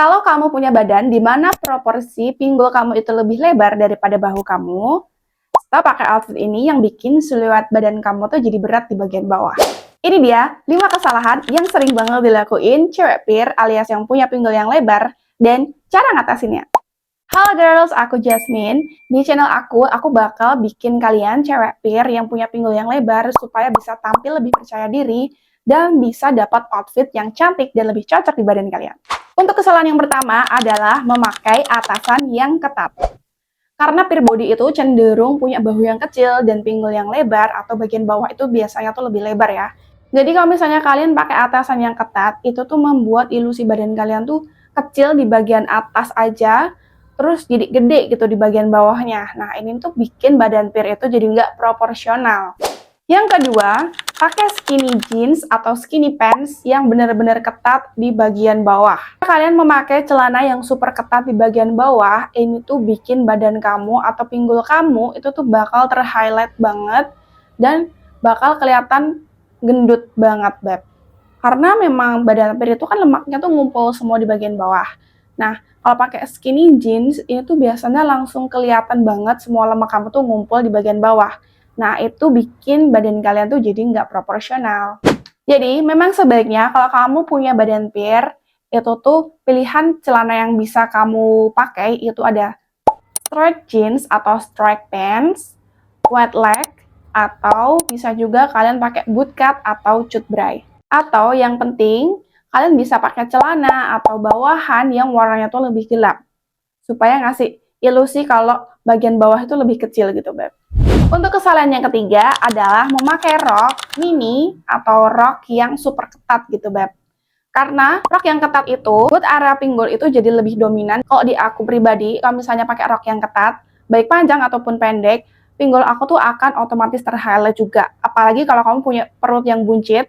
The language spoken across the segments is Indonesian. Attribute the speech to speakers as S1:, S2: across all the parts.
S1: Kalau kamu punya badan di mana proporsi pinggul kamu itu lebih lebar daripada bahu kamu, stop pakai outfit ini yang bikin siluet badan kamu tuh jadi berat di bagian bawah. Ini dia 5 kesalahan yang sering banget dilakuin cewek pir alias yang punya pinggul yang lebar dan cara ngatasinnya. Halo girls, aku Jasmine. Di channel aku bakal bikin kalian cewek pir yang punya pinggul yang lebar supaya bisa tampil lebih percaya diri dan bisa dapat outfit yang cantik dan lebih cocok di badan kalian. Untuk kesalahan yang pertama adalah memakai atasan yang ketat. Karena pir body itu cenderung punya bahu yang kecil dan pinggul yang lebar atau bagian bawah itu biasanya tuh lebih lebar ya. Jadi kalau misalnya kalian pakai atasan yang ketat, itu tuh membuat ilusi badan kalian tuh kecil di bagian atas aja, terus jadi gede gitu di bagian bawahnya. Nah ini tuh bikin badan pir itu jadi nggak proporsional. Yang kedua, pakai skinny jeans atau skinny pants yang benar-benar ketat di bagian bawah. Kalian memakai celana yang super ketat di bagian bawah, ini tuh bikin badan kamu atau pinggul kamu itu tuh bakal terhighlight banget dan bakal kelihatan gendut banget, Beb. Karena memang badan pir itu kan lemaknya tuh ngumpul semua di bagian bawah. Nah, kalau pakai skinny jeans, ini tuh biasanya langsung kelihatan banget semua lemak kamu tuh ngumpul di bagian bawah. Nah, itu bikin badan kalian tuh jadi nggak proporsional. Jadi, memang sebaiknya kalau kamu punya badan pir, itu tuh pilihan celana yang bisa kamu pakai itu ada straight jeans atau straight pants, wide leg, atau bisa juga kalian pakai bootcut atau cut bray. Atau yang penting, kalian bisa pakai celana atau bawahan yang warnanya tuh lebih gelap. Supaya ngasih ilusi kalau bagian bawah itu lebih kecil gitu, Beb. Untuk kesalahan yang ketiga adalah memakai rok mini atau rok yang super ketat gitu, Beb. Karena rok yang ketat itu buat area pinggul itu jadi lebih dominan. Kalau di aku pribadi, kalau misalnya pakai rok yang ketat, baik panjang ataupun pendek, pinggul aku tuh akan otomatis terhighlight juga. Apalagi kalau kamu punya perut yang buncit,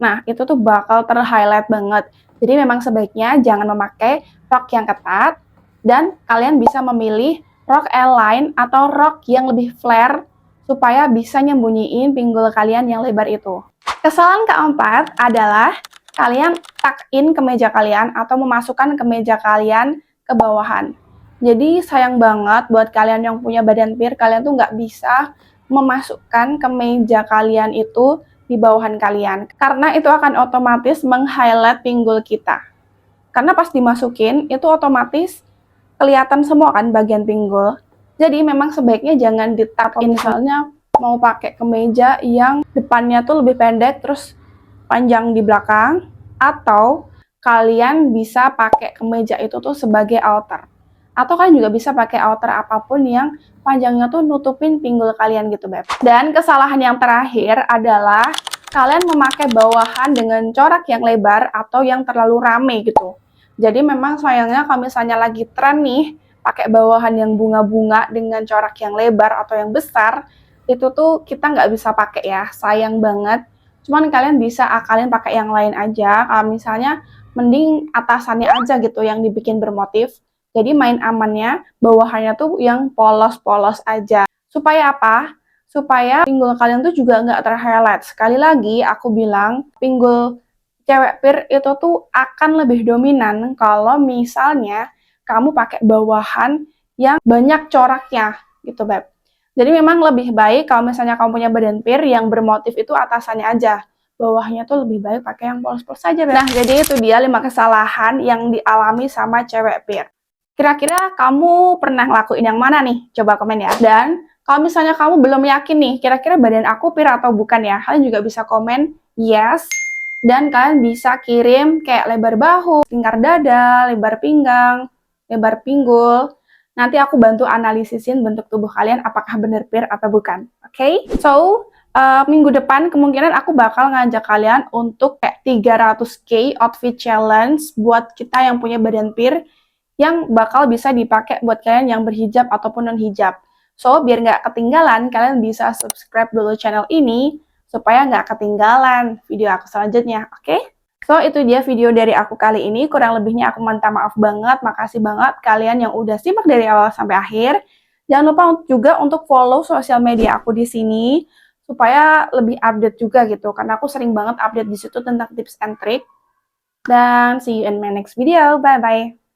S1: nah itu tuh bakal terhighlight banget. Jadi memang sebaiknya jangan memakai rok yang ketat dan kalian bisa memilih rok L-line atau rok yang lebih flare supaya bisa nyembunyiin pinggul kalian yang lebar itu. Kesalahan keempat adalah kalian tuck in kemeja kalian atau memasukkan kemeja kalian ke bawahan. Jadi sayang banget buat kalian yang punya badan pir, kalian tuh nggak bisa memasukkan kemeja kalian itu di bawahan kalian. Karena itu akan otomatis meng-highlight pinggul kita. Karena pas dimasukin, itu otomatis kelihatan semua kan bagian pinggul. Jadi memang sebaiknya jangan ditaruh, misalnya mau pakai kemeja yang depannya tuh lebih pendek terus panjang di belakang, atau kalian bisa pakai kemeja itu tuh sebagai outer. Atau kalian juga bisa pakai outer apapun yang panjangnya tuh nutupin pinggul kalian gitu, Beb. Dan kesalahan yang terakhir adalah kalian memakai bawahan dengan corak yang lebar atau yang terlalu rame gitu. Jadi memang sayangnya kalau misalnya lagi tren nih, pakai bawahan yang bunga-bunga dengan corak yang lebar atau yang besar, itu tuh kita nggak bisa pakai ya, sayang banget. Cuman kalian bisa akalin pakai yang lain aja, kalau misalnya mending atasannya aja gitu yang dibikin bermotif. Jadi main amannya, bawahannya tuh yang polos-polos aja. Supaya apa? Supaya pinggul kalian tuh juga nggak terhighlight. Sekali lagi aku bilang, pinggul cewek pir itu tuh akan lebih dominan kalau misalnya kamu pakai bawahan yang banyak coraknya gitu, Beb. Jadi memang lebih baik kalau misalnya kamu punya badan pir yang bermotif itu atasannya aja. Bawahnya tuh lebih baik pakai yang polos-polos saja, Beb. Nah, jadi itu dia 5 kesalahan yang dialami sama cewek pir. Kira-kira kamu pernah ngelakuin yang mana nih? Coba komen ya. Dan kalau misalnya kamu belum yakin nih, kira-kira badan aku pir atau bukan ya? Kalian juga bisa komen yes. Dan kalian bisa kirim kayak lebar bahu, lingkar dada, lebar pinggang, lebar pinggul. Nanti aku bantu analisin bentuk tubuh kalian apakah benar pir atau bukan. Oke? So, minggu depan kemungkinan aku bakal ngajak kalian untuk kayak 300k outfit challenge buat kita yang punya badan pir yang bakal bisa dipakai buat kalian yang berhijab ataupun non-hijab. So, biar nggak ketinggalan, kalian bisa subscribe dulu channel ini supaya nggak ketinggalan video aku selanjutnya, oke? So, itu dia video dari aku kali ini. Kurang lebihnya aku minta maaf banget. Makasih banget kalian yang udah simak dari awal sampai akhir. Jangan lupa juga untuk follow sosial media aku di sini supaya lebih update juga gitu. Karena aku sering banget update di situ tentang tips and trick. Dan see you in my next video. Bye-bye.